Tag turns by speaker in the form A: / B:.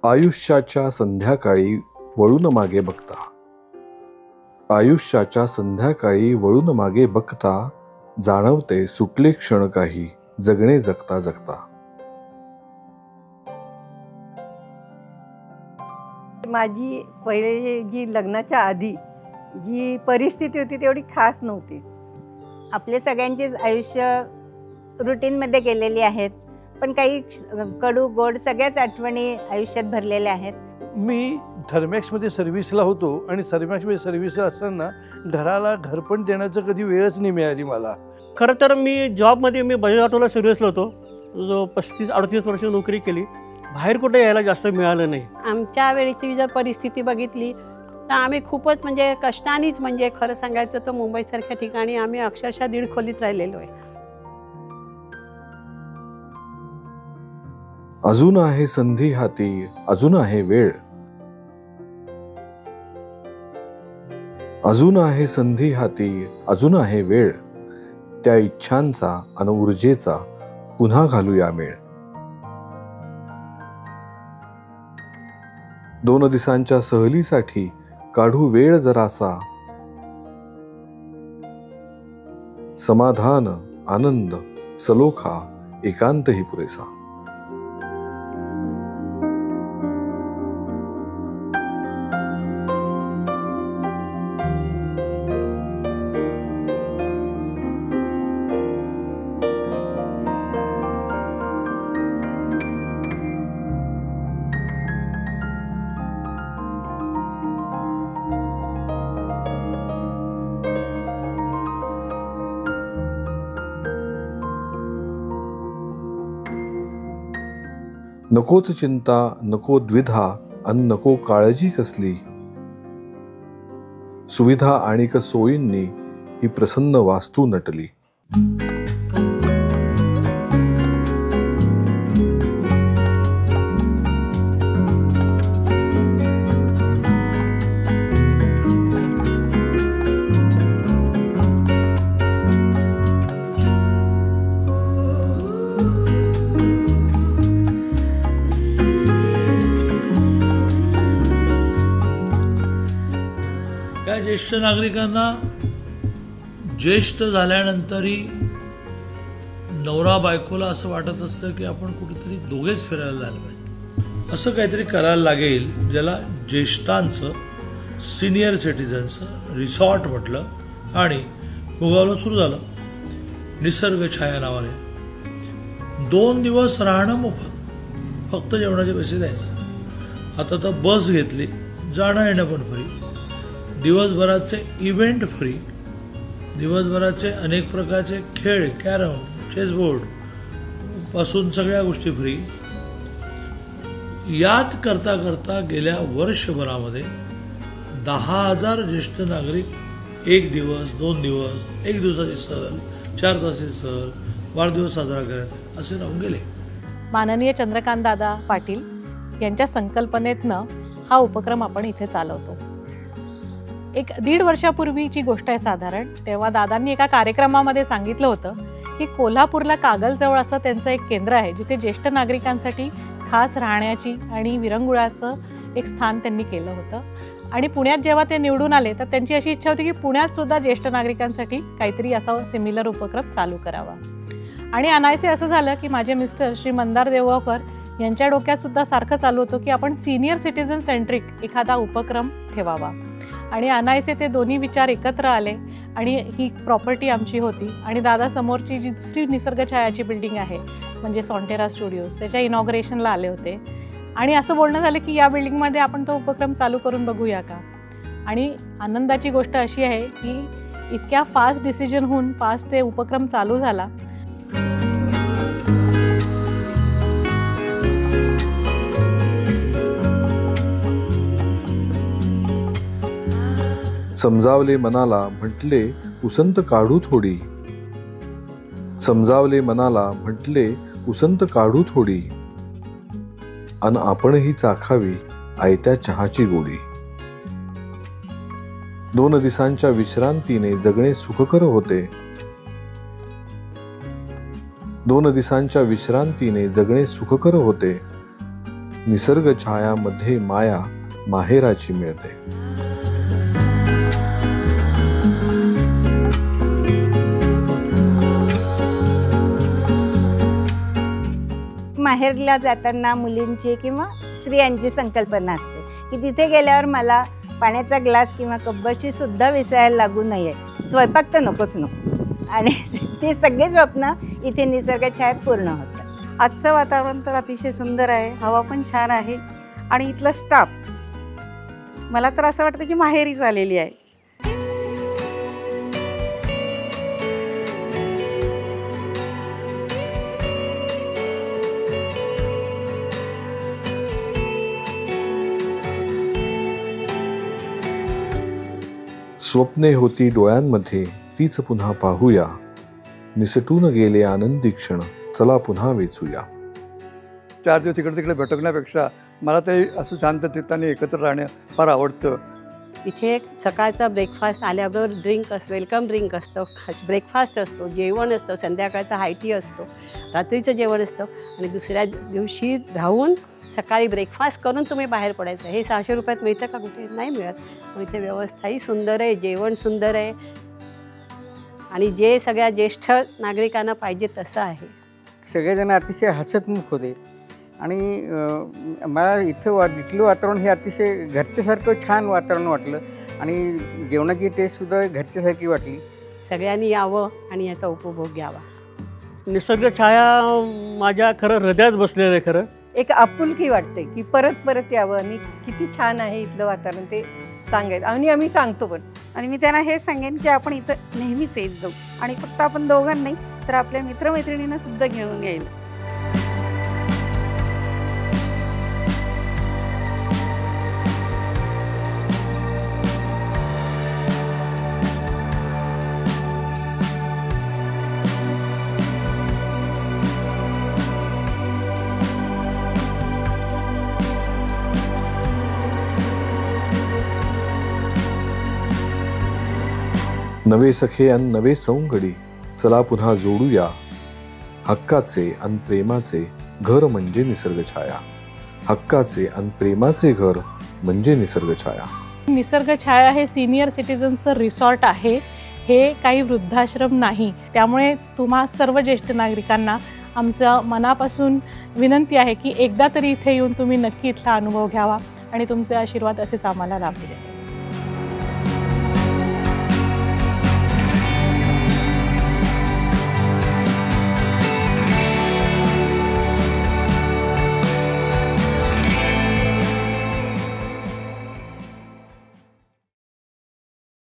A: आयुष्याच्या संध्याकाळी वळून मागे बघता, आयुष्याच्या संध्याकाळी वळून मागे बघता जाणवते सुटले क्षण काही जगणे जगता जगता.
B: माझी पहिले जी लग्नाच्या आधी जी परिस्थिती होती तेवढी खास नव्हती.
C: आपले सगळ्यांचेच आयुष्य रुटीनमध्ये गेलेली आहेत, पण काही कडू गोड सगळ्याच आठवणी आयुष्यात भरलेल्या आहेत.
D: मी थर्मॅक्समध्ये सर्व्हिसला होतो आणि थर्मॅक्समध्ये सर्व्हिसला असताना घराला घरपण देण्याचं कधी वेळच नाही मिळाली मला.
E: खरं तर मी जॉबमध्ये बजाज ऑटोला सर्व्हिसला होतो. जो 35-38 वर्ष नोकरी केली. बाहेर कुठे यायला जास्त मिळालं नाही.
F: आमच्या वेळेची जर परिस्थिती बघितली तर आम्ही खूपच कष्टानेच खरं सांगायचं तर मुंबईसारख्या ठिकाणी आम्ही अक्षरशः दीड खोलीत राहिलेलो आहे.
A: अजून आहे संधी हाती, अजून आहे वेळ, अजून आहे संधी हाती, अजून आहे वेळ, त्या इच्छांचा आणि ऊर्जेचा पुन्हा घालूया मेळ. 2 दिवसांच्या सहलीसाठी काढू वेळ जरासा, समाधान आनंद सलोखा एकांतही पुरेसा. नकोच चिंता नको द्विधा अन नको काळजी कसली, सुविधा आणिक सोयींनी ही प्रसन्न वास्तू नटली.
G: ज्येष्ठ नागरिकांना ज्येष्ठ झाल्यानंतरही नवरा बायकोला असं वाटत असतं की आपण कुठेतरी दोघेच फिरायला जायला पाहिजे. असं काहीतरी करायला लागेल ज्याला ज्येष्ठांचं सिनियर सिटीजनचं रिसॉर्ट म्हटलं आणि भोगावलं सुरू झालं निसर्ग छाया नावाने. 2 दिवस राहणं मोफत, फक्त जेवणाचे पैसे द्यायचे. आता तर बस घेतली, जाणं येणं पण फ्री, दिवसभराचे इव्हेंट फ्री, दिवसभराचे अनेक प्रकारचे खेळ, कॅरम, चेसबोर्ड पासून सगळ्या गोष्टी फ्री. यात करता करता गेल्या वर्षभरामध्ये 10,000 ज्येष्ठ नागरिक 1 दिवस 2 दिवस 1 दिवसाची सहल, 4 तासाची सहल, वाढदिवस साजरा करायचा असे राहून गेले.
H: माननीय चंद्रकांत दादा पाटील यांच्या संकल्पनेतनं हा उपक्रम आपण इथे चालवतो. 1-1.5 वर्षापूर्वीची गोष्ट आहे साधारण. तेव्हा दादांनी एका कार्यक्रमामध्ये सांगितलं होतं की कोल्हापूरला कागलजवळ असं त्यांचं एक केंद्र आहे जिथे ज्येष्ठ नागरिकांसाठी खास राहण्याची आणि विरंगुळाचं एक स्थान त्यांनी केलं होतं. आणि पुण्यात जेव्हा ते निवडून आले तर त्यांची अशी इच्छा होती की पुण्यात सुद्धा ज्येष्ठ नागरिकांसाठी काहीतरी असा सिमिलर उपक्रम चालू करावा. आणि अनायसे असं झालं की माझे मिस्टर श्री मंदार देवगावकर यांच्या डोक्यात सुद्धा सारखं चालू होतं की आपण सिनियर सिटीजन सेंट्रिक एखादा उपक्रम ठेवावा. आणि अनायसे ते दोन्ही विचार एकत्र आले आणि ही प्रॉपर्टी आमची होती. आणि दादासमोरची जी दुसरी निसर्ग छायाची बिल्डिंग आहे म्हणजे सॉन्टेरा स्टुडिओज, त्याच्या इनॉग्रेशनला आले होते. आणि असं बोलणं झालं की या बिल्डिंगमध्ये आपण तो उपक्रम चालू करून बघूया का. आणि आनंदाची गोष्ट अशी आहे की इतक्या फास्ट डिसिजन होऊन फास्ट ते उपक्रम चालू झाला.
A: समजावले मनाला म्हटले उसंत काढू थोडी, समजावले मनाला म्हटले उसंत काढू थोडी, अन आपणही चाखावी आयत्या चहाची गोडी. 2 दिवसांच्या विश्रांतीने जगणे सुखकर होते, 2 दिवसांच्या विश्रांतीने जगणे सुखकर होते. निसर्ग छायामध्ये माया माहेराची मिळते.
C: माहेरला जाताना मुलींची किंवा स्त्रियांची संकल्पना असते की तिथे गेल्यावर मला पाण्याचा ग्लास किंवा कब्बशी सुद्धा विसरायला लागू नये, स्वयंपाक तर नकोच नको. आणि ती सगळी स्वप्न इथे निसर्ग छायात पूर्ण होतात.
I: आजचं वातावरण तर अतिशय सुंदर आहे, हवा पण छान आहे आणि इथलं स्टाफ मला तर असं वाटतं की माहेरीच आलेली आहे.
A: स्वप्ने होती डोळ्यांमध्ये तीच पुन्हा पाहूया, निसटून गेले आनंदी क्षण चला पुन्हा वेचूया.
J: 4 दिवस इकडे तिकडे भटकण्यापेक्षा मला तरी असं शांत चित्ताने एकत्र राहणं फार आवडतं.
F: इथे सकाळचा ब्रेकफास्ट आल्याबरोबर वेलकम ड्रिंक असतं, ब्रेकफास्ट असतो, जेवण असतं, संध्याकाळचा हायटी असतो, रात्रीचं जेवण असतं आणि दुसऱ्या दिवशी राहून सकाळी ब्रेकफास्ट करून तुम्ही बाहेर पडायचं. हे 600 रुपयात मिळतं का? कुठे नाही मिळत. पण इथे व्यवस्थाही सुंदर आहे, जेवण सुंदर आहे आणि जे सगळ्या ज्येष्ठ नागरिकांना पाहिजे तसं आहे.
K: सगळेजण अतिशय हसतमुख होते आणि मला इथलं वातावरण हे अतिशय घरच्यासारखं छान वातावरण वाटलं आणि जेवणाची टेस्टसुद्धा घरच्यासारखी वाटली.
F: सगळ्यांनी यावं आणि याचा उपभोग घ्यावा.
E: निसर्ग छाया माझ्या खरं हृदयात बसलेलं आहे. खरं
B: एक आपुलकी वाटते की परत परत यावं आणि किती छान आहे इथलं वातावरण ते सांगायचं आणि आम्ही सांगतो पण.
I: आणि मी त्यांना हे सांगेन की आपण इथं नेहमीच येत जाऊ आणि फक्त आपण दोघांना नाही तर आपल्या मित्रमैत्रिणींना सुद्धा घेऊन यायला.
A: नवे सखे अन नवे सौंगडी चला पुन्हा जोडूया, हक्काचे अन प्रेमाचे घर म्हणजे निसर्ग छाया. हक्काचे अन प्रेमाचे घर म्हणजे निसर्ग छाया.
H: निसर्ग छाया हे सिनियर सिटीजनचं रिसॉर्ट आहे, हे काही वृद्धाश्रम नाही. त्यामुळे तुम्हा सर्व ज्येष्ठ नागरिकांना आमचं मनापासून विनंती आहे की एकदा तरी इथे येऊन तुम्ही नक्की इथला अनुभव घ्यावा आणि तुमचे आशीर्वाद असेच आम्हाला लाभू द्या.